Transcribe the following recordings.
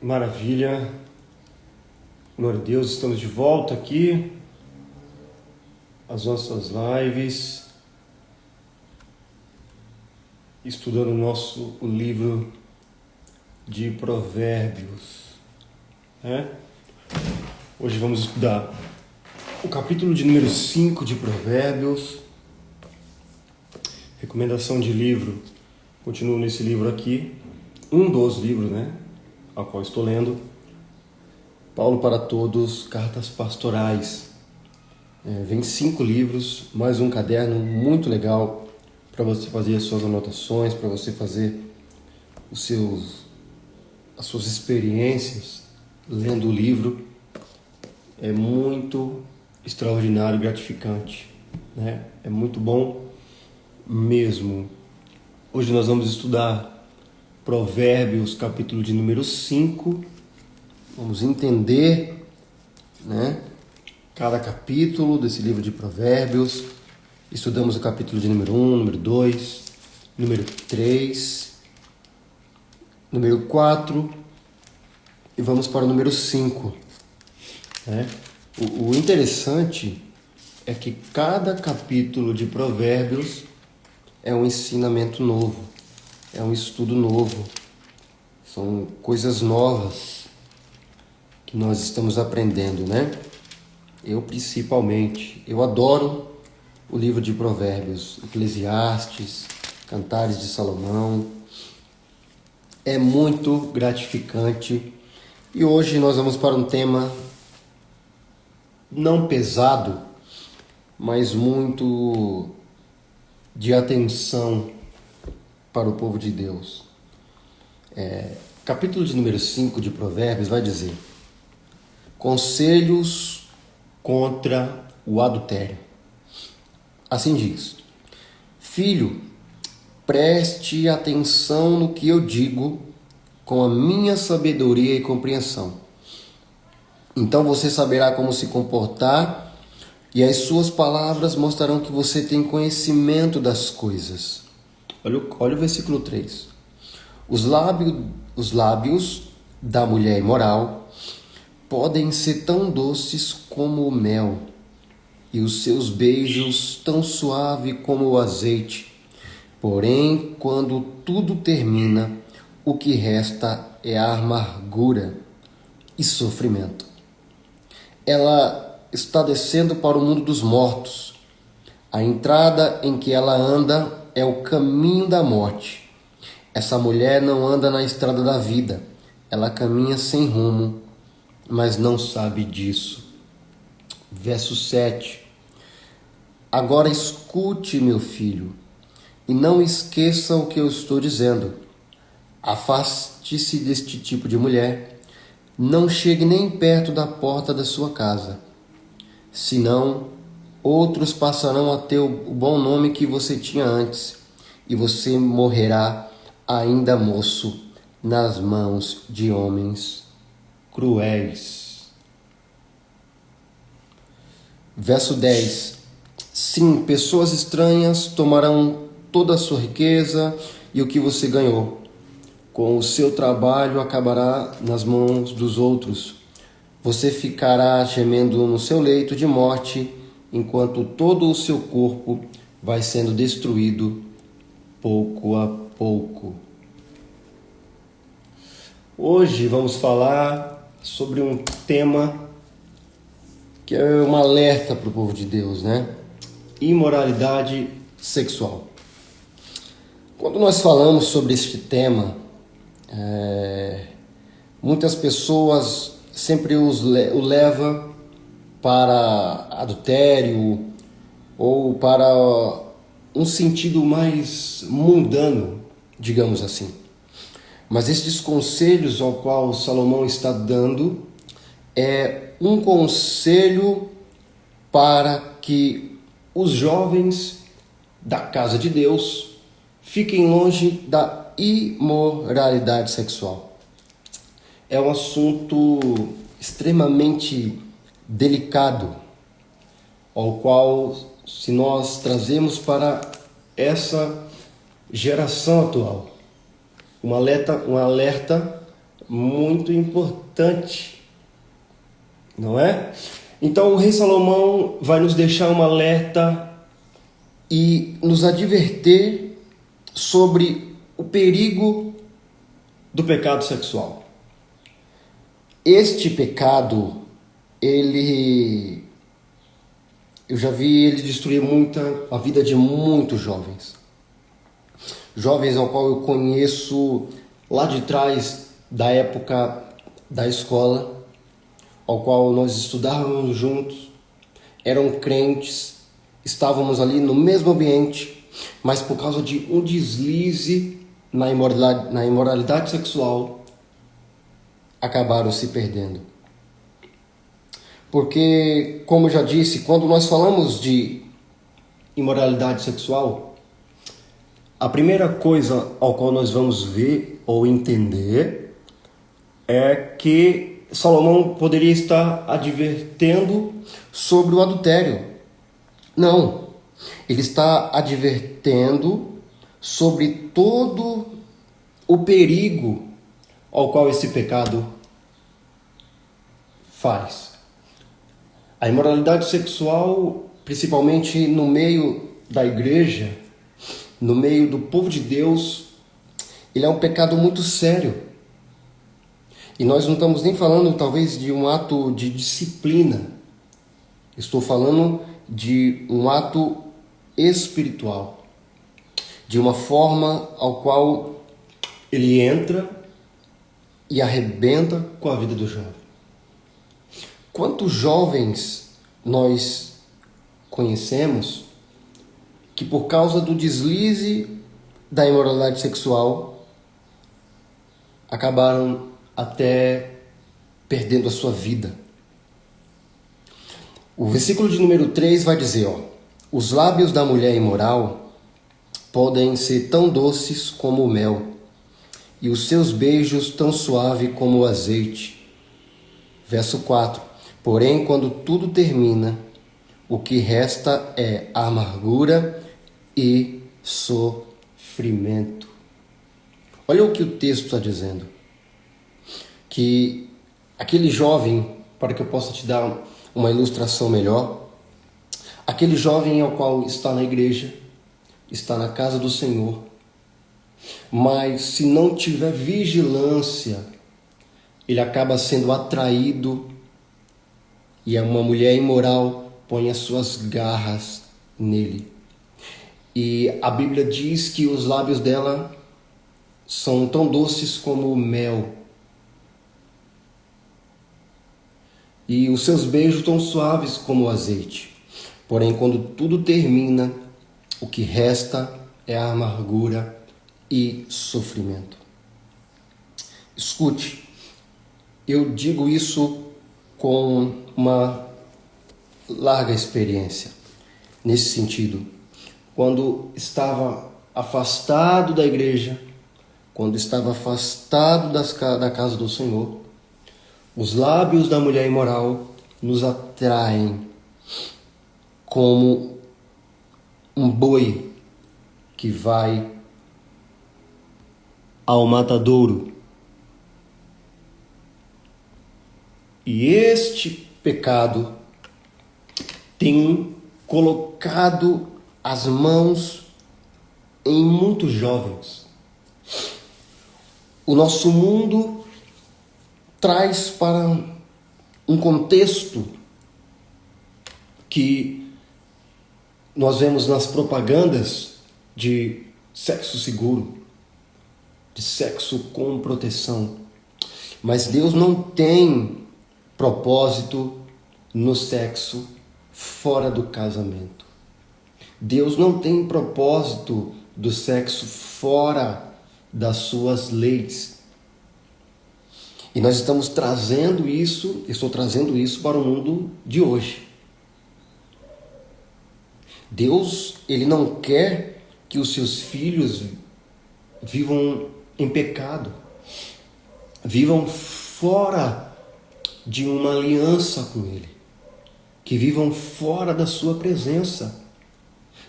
Maravilha, glória a Deus, estamos de volta aqui, as nossas lives, estudando o livro de Provérbios, né? Hoje vamos estudar o capítulo de número 5 de Provérbios, recomendação de livro, continuo nesse livro aqui, um dos livros, né? Ao qual estou lendo, Paulo para Todos, Cartas Pastorais. Vem 5 livros, mais um caderno muito legal para você fazer as suas anotações, para você fazer as suas experiências lendo o livro. É muito extraordinário e gratificante, né? É muito bom mesmo. Hoje nós vamos estudar Provérbios, capítulo de número 5. Vamos entender, né, cada capítulo desse livro de Provérbios. Estudamos o capítulo de número 1, número 2, número 3, número 4 e vamos para o número 5. Né? O interessante é que cada capítulo de Provérbios é um ensinamento novo. É um estudo novo, são coisas novas que nós estamos aprendendo, né? Eu principalmente, eu adoro o livro de Provérbios, Eclesiastes, Cantares de Salomão, é muito gratificante. E hoje nós vamos para um tema não pesado, mas muito de atenção para o povo de Deus. Capítulo de número 5 de Provérbios vai dizer: conselhos contra o adultério. Assim diz: filho, preste atenção no que eu digo com a minha sabedoria e compreensão. Então você saberá como se comportar e as suas palavras mostrarão que você tem conhecimento das coisas. Olha o versículo 3. Os lábios da mulher imoral podem ser tão doces como o mel, e os seus beijos tão suave como o azeite. Porém, quando tudo termina, o que resta é a amargura e sofrimento. Ela está descendo para o mundo dos mortos. A entrada em que ela anda é o caminho da morte. Essa mulher não anda na estrada da vida. Ela caminha sem rumo, mas não sabe disso. Verso 7. Agora escute, meu filho, e não esqueça o que eu estou dizendo. Afaste-se deste tipo de mulher. Não chegue nem perto da porta da sua casa. Senão, outros passarão a ter o bom nome que você tinha antes, e você morrerá ainda moço nas mãos de homens cruéis. Verso 10. Sim, pessoas estranhas tomarão toda a sua riqueza e o que você ganhou. Com o seu trabalho acabará nas mãos dos outros. Você ficará gemendo no seu leito de morte, enquanto todo o seu corpo vai sendo destruído pouco a pouco. Hoje vamos falar sobre um tema que é um alerta para o povo de Deus, né? Imoralidade sexual. Quando nós falamos sobre este tema, muitas pessoas sempre o levam para adultério ou para um sentido mais mundano, digamos assim. Mas estes conselhos ao qual Salomão está dando é um conselho para que os jovens da casa de Deus fiquem longe da imoralidade sexual. É um assunto extremamente delicado, ao qual, se nós trazemos para essa geração atual, um alerta muito importante, não é? Então o rei Salomão vai nos deixar um alerta e nos adverter sobre o perigo do pecado sexual. Este pecado, eu já vi ele destruir a vida de muitos jovens. Jovens ao qual eu conheço lá de trás da época da escola, ao qual nós estudávamos juntos, eram crentes, estávamos ali no mesmo ambiente, mas por causa de um deslize na imoralidade sexual, acabaram se perdendo. Porque, como eu já disse, quando nós falamos de imoralidade sexual, a primeira coisa ao qual nós vamos ver ou entender é que Salomão poderia estar advertendo sobre o adultério. Não, ele está advertendo sobre todo o perigo ao qual esse pecado faz. A imoralidade sexual, principalmente no meio da igreja, no meio do povo de Deus, ele é um pecado muito sério. E nós não estamos nem falando, talvez, de um ato de disciplina. Estou falando de um ato espiritual, de uma forma ao qual ele entra e arrebenta com a vida do jovem. Quantos jovens nós conhecemos que, por causa do deslize da imoralidade sexual, acabaram até perdendo a sua vida? O versículo de número 3 vai dizer, os lábios da mulher imoral podem ser tão doces como o mel, e os seus beijos tão suave como o azeite. Verso 4, porém, quando tudo termina, o que resta é amargura e sofrimento. Olha o que o texto está dizendo. Que aquele jovem, para que eu possa te dar uma ilustração melhor, aquele jovem ao qual está na igreja, está na casa do Senhor, mas se não tiver vigilância, ele acaba sendo atraído e uma mulher imoral põe as suas garras nele. E a Bíblia diz que os lábios dela são tão doces como o mel, e os seus beijos tão suaves como o azeite. Porém, quando tudo termina, o que resta é a amargura e sofrimento. Escute, eu digo isso com uma larga experiência nesse sentido. Quando estava afastado da igreja, quando estava afastado da casa do Senhor, os lábios da mulher imoral nos atraem como um boi que vai ao matadouro. E este pecado tem colocado as mãos em muitos jovens. O nosso mundo traz para um contexto que nós vemos nas propagandas de sexo seguro, de sexo com proteção. Mas Deus não tem propósito no sexo fora do casamento. Deus não tem propósito do sexo fora das suas leis. E nós estamos trazendo isso, estou trazendo isso para o mundo de hoje. Deus, Ele não quer que os seus filhos vivam em pecado, vivam fora de uma aliança com Ele, que vivam fora da sua presença.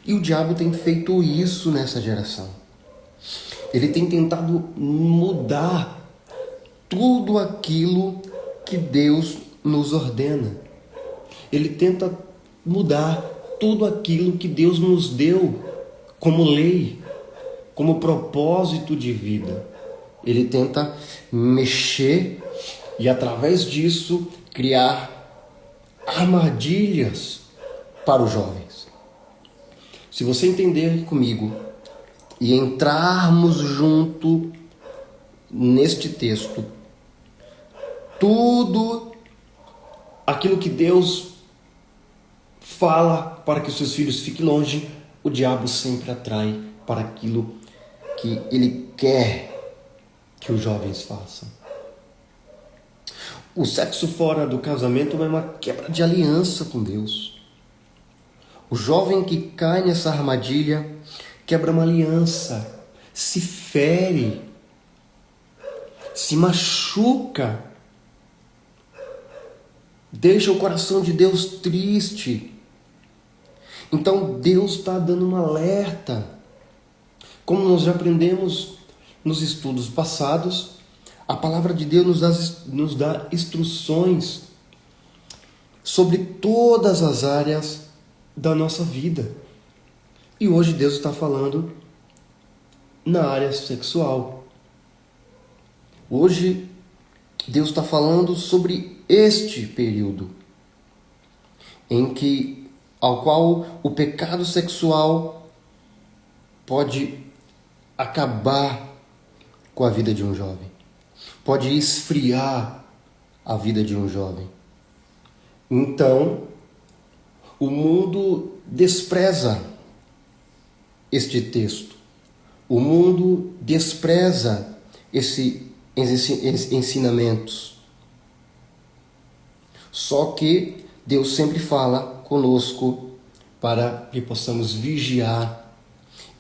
E o diabo tem feito isso nessa geração. Ele tem tentado mudar tudo aquilo que Deus nos ordena. Ele tenta mudar tudo aquilo que Deus nos deu como lei, como propósito de vida. Ele tenta mexer e, através disso, criar armadilhas para os jovens. Se você entender comigo e entrarmos junto neste texto, tudo aquilo que Deus fala para que os seus filhos fiquem longe, o diabo sempre atrai para aquilo que ele quer que os jovens façam. O sexo fora do casamento é uma quebra de aliança com Deus. O jovem que cai nessa armadilha quebra uma aliança, se fere, se machuca, deixa o coração de Deus triste. Então Deus está dando um alerta. Como nós já aprendemos nos estudos passados, a palavra de Deus nos dá instruções sobre todas as áreas da nossa vida. E hoje Deus está falando na área sexual. Hoje Deus está falando sobre este período ao qual o pecado sexual pode acabar com a vida de um jovem, pode esfriar a vida de um jovem. Então, o mundo despreza este texto. O mundo despreza esses ensinamentos. Só que Deus sempre fala conosco para que possamos vigiar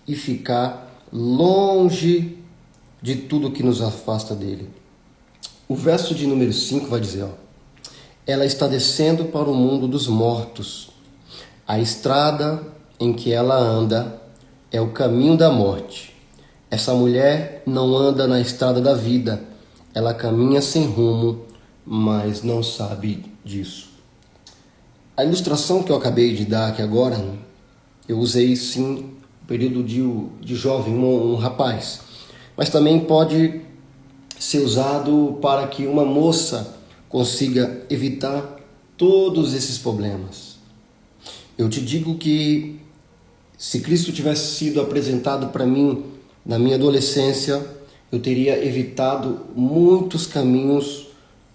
e ficar longe de tudo que nos afasta dele. O verso de número 5 vai dizer, ela está descendo para o mundo dos mortos. A estrada em que ela anda é o caminho da morte. Essa mulher não anda na estrada da vida. Ela caminha sem rumo, mas não sabe disso. A ilustração que eu acabei de dar aqui agora, eu usei sim o período de jovem, um rapaz. Mas também pode ser usado para que uma moça consiga evitar todos esses problemas. Eu te digo que se Cristo tivesse sido apresentado para mim na minha adolescência, eu teria evitado muitos caminhos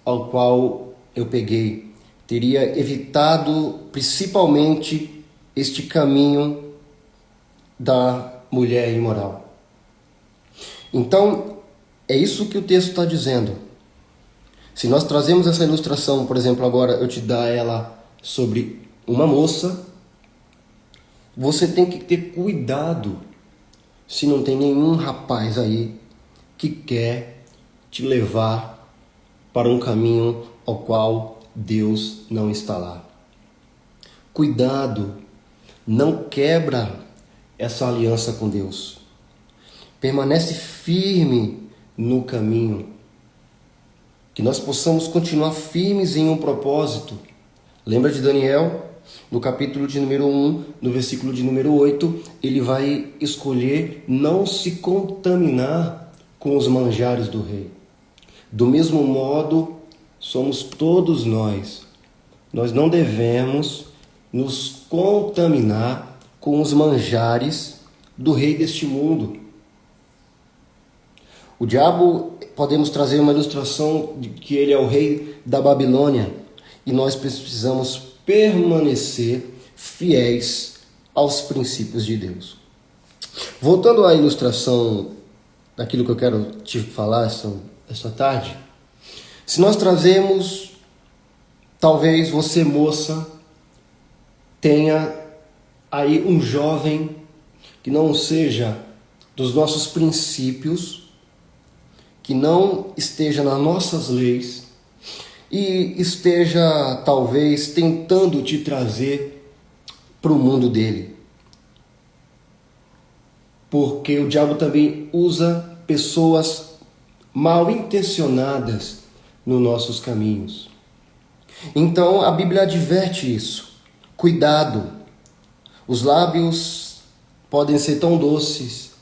ao qual eu peguei. Teria evitado principalmente este caminho da mulher imoral. Então, é isso que o texto está dizendo. Se nós trazemos essa ilustração, por exemplo, agora eu te dar ela sobre uma moça, você tem que ter cuidado se não tem nenhum rapaz aí que quer te levar para um caminho ao qual Deus não está lá. Cuidado, não quebra essa aliança com Deus. Permanece firme no caminho. Que nós possamos continuar firmes em um propósito. Lembra de Daniel? No capítulo de número 1, no versículo de número 8, ele vai escolher não se contaminar com os manjares do rei. Do mesmo modo, somos todos nós. Nós não devemos nos contaminar com os manjares do rei deste mundo. O diabo, podemos trazer uma ilustração de que ele é o rei da Babilônia e nós precisamos permanecer fiéis aos princípios de Deus. Voltando à ilustração daquilo que eu quero te falar esta tarde, se nós trazemos, talvez você, moça, tenha aí um jovem que não seja dos nossos princípios, que não esteja nas nossas leis e esteja talvez tentando te trazer para o mundo dele. Porque o diabo também usa pessoas mal intencionadas nos nossos caminhos. Então a Bíblia adverte isso. Cuidado, os lábios podem ser tão doces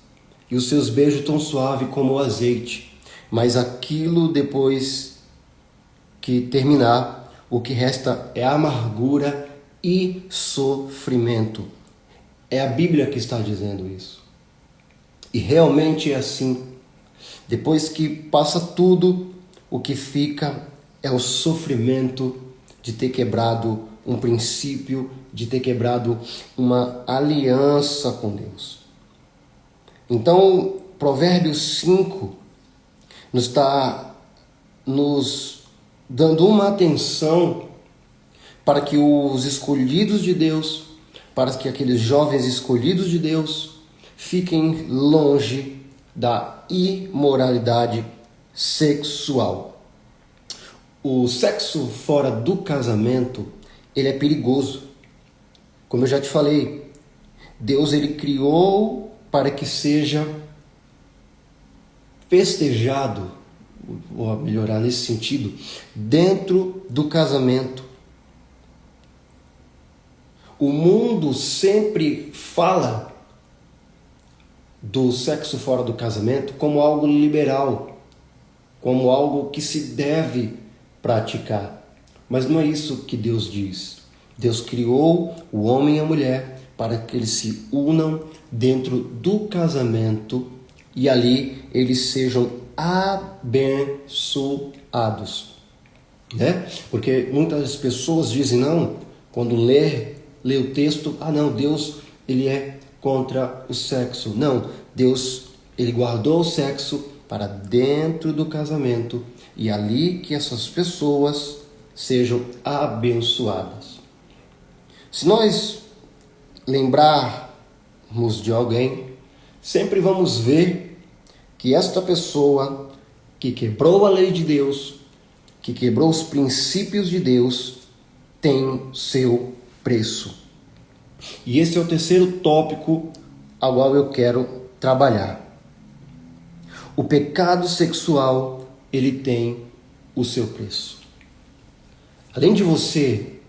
e os seus beijos tão suaves como o azeite, mas aquilo depois que terminar, o que resta é amargura e sofrimento. É a Bíblia que está dizendo isso. E realmente é assim. Depois que passa tudo, o que fica é o sofrimento de ter quebrado um princípio, de ter quebrado uma aliança com Deus. Então, Provérbios 5 está nos dando uma atenção para que os escolhidos de Deus, para que aqueles jovens escolhidos de Deus fiquem longe da imoralidade sexual. O sexo fora do casamento, ele é perigoso. Como eu já te falei, Deus ele criou para que seja festejado, vou melhorar nesse sentido, dentro do casamento. O mundo sempre fala do sexo fora do casamento como algo liberal, como algo que se deve praticar. Mas não é isso que Deus diz. Deus criou o homem e a mulher para que eles se unam dentro do casamento e ali eles sejam abençoados. Né? Porque muitas pessoas dizem, não, quando lê o texto, não, Deus ele é contra o sexo. Não, Deus ele guardou o sexo para dentro do casamento e ali que essas pessoas sejam abençoadas. Se nós lembrarmos de alguém, sempre vamos ver que esta pessoa que quebrou a lei de Deus, que quebrou os princípios de Deus, tem seu preço. E esse é o terceiro tópico ao qual eu quero trabalhar. O pecado sexual, ele tem o seu preço. Além de você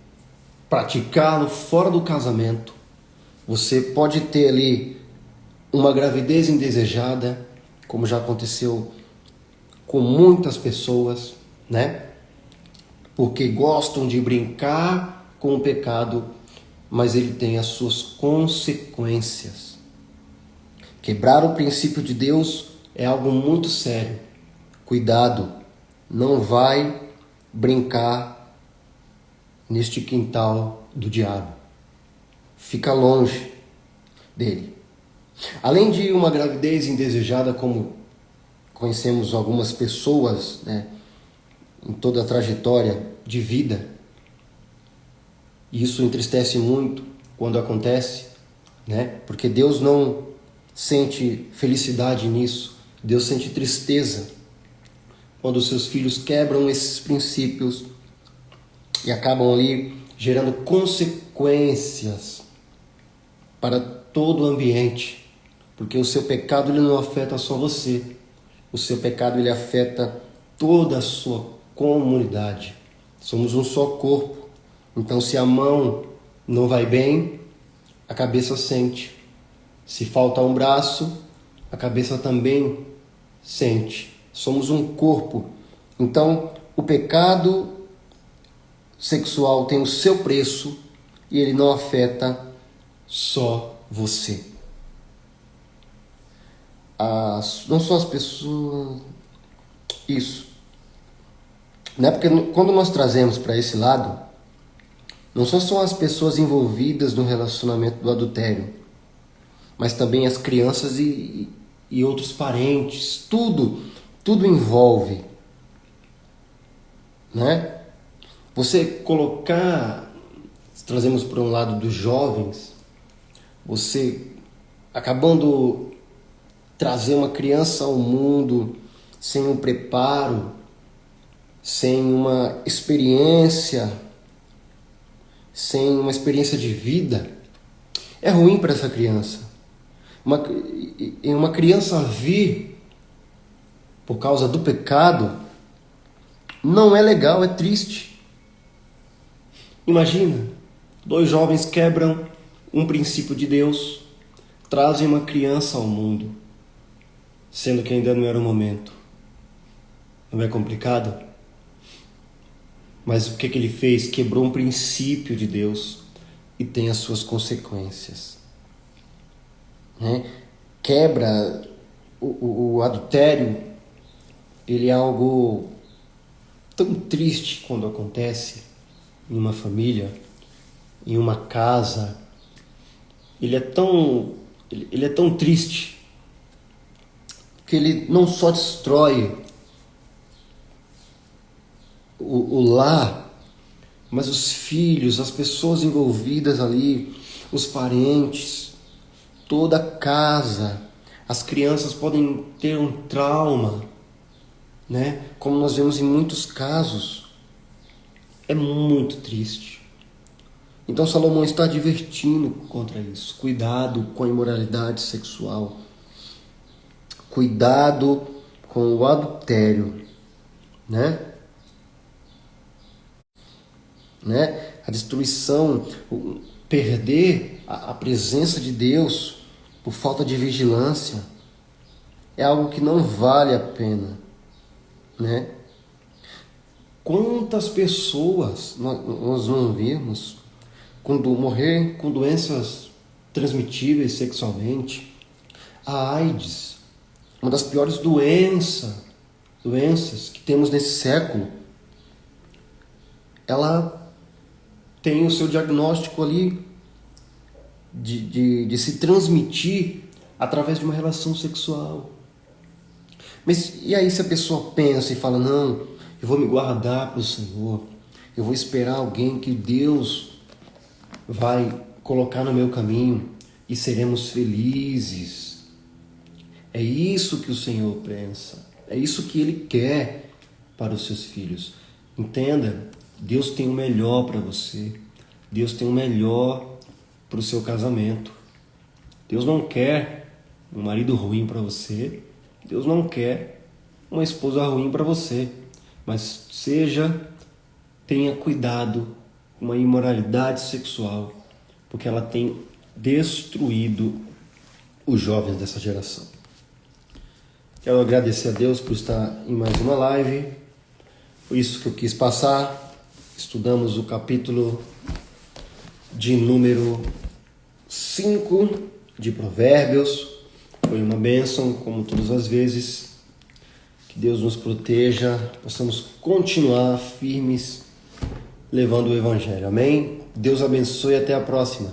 praticá-lo fora do casamento, você pode ter ali uma gravidez indesejada, como já aconteceu com muitas pessoas, né? Porque gostam de brincar com o pecado, mas ele tem as suas consequências. Quebrar o princípio de Deus é algo muito sério. Cuidado, não vai brincar neste quintal do diabo. Fica longe dele. Além de uma gravidez indesejada, como conhecemos algumas pessoas, né, em toda a trajetória de vida, e isso entristece muito quando acontece, né, porque Deus não sente felicidade nisso, Deus sente tristeza quando os seus filhos quebram esses princípios e acabam ali gerando consequências para todo o ambiente, porque o seu pecado ele não afeta só você, o seu pecado ele afeta toda a sua comunidade. Somos um só corpo, então se a mão não vai bem, a cabeça sente. Se falta um braço, a cabeça também sente. Somos um corpo. Então, o pecado sexual tem o seu preço e ele não afeta só você. Não só as pessoas... Isso. Né? Porque quando nós trazemos para esse lado, não só são as pessoas envolvidas no relacionamento do adultério, mas também as crianças e outros parentes, tudo envolve, né? Você colocar, trazemos para um lado dos jovens, você acabando trazer uma criança ao mundo sem um preparo, sem uma experiência de vida, é ruim para essa criança. Uma criança vir por causa do pecado, não é legal, é triste. Imagina, dois jovens quebram um princípio de Deus, trazem uma criança ao mundo, sendo que ainda não era o momento. Não é complicado? Mas o que ele fez? Quebrou um princípio de Deus e tem as suas consequências. Quebra o adultério, ele é algo tão triste quando acontece em uma família, em uma casa. Ele é tão triste que ele não só destrói o lar, mas os filhos, as pessoas envolvidas ali, os parentes, toda a casa. As crianças podem ter um trauma, né? Como nós vemos em muitos casos. É muito triste. Então Salomão está advertindo contra isso. Cuidado com a imoralidade sexual. Cuidado com o adultério, né? A destruição, perder a presença de Deus por falta de vigilância é algo que não vale a pena, né? Quantas pessoas nós não vimos quando morrer com doenças transmitíveis sexualmente? A AIDS, uma das piores doenças que temos nesse século, ela tem o seu diagnóstico ali de se transmitir através de uma relação sexual. Mas e aí se a pessoa pensa e fala, não, eu vou me guardar para o Senhor, eu vou esperar alguém que Deus vai colocar no meu caminho e seremos felizes. É isso que o Senhor pensa, é isso que Ele quer para os seus filhos. Entenda, Deus tem o melhor para você, Deus tem o melhor para o seu casamento. Deus não quer um marido ruim para você, Deus não quer uma esposa ruim para você, mas tenha cuidado com a imoralidade sexual, porque ela tem destruído os jovens dessa geração. Quero agradecer a Deus por estar em mais uma live, foi isso que eu quis passar. Estudamos o capítulo de número 5 de Provérbios. Foi uma bênção, como todas as vezes. Que Deus nos proteja, possamos continuar firmes, levando o Evangelho. Amém? Deus abençoe e até a próxima.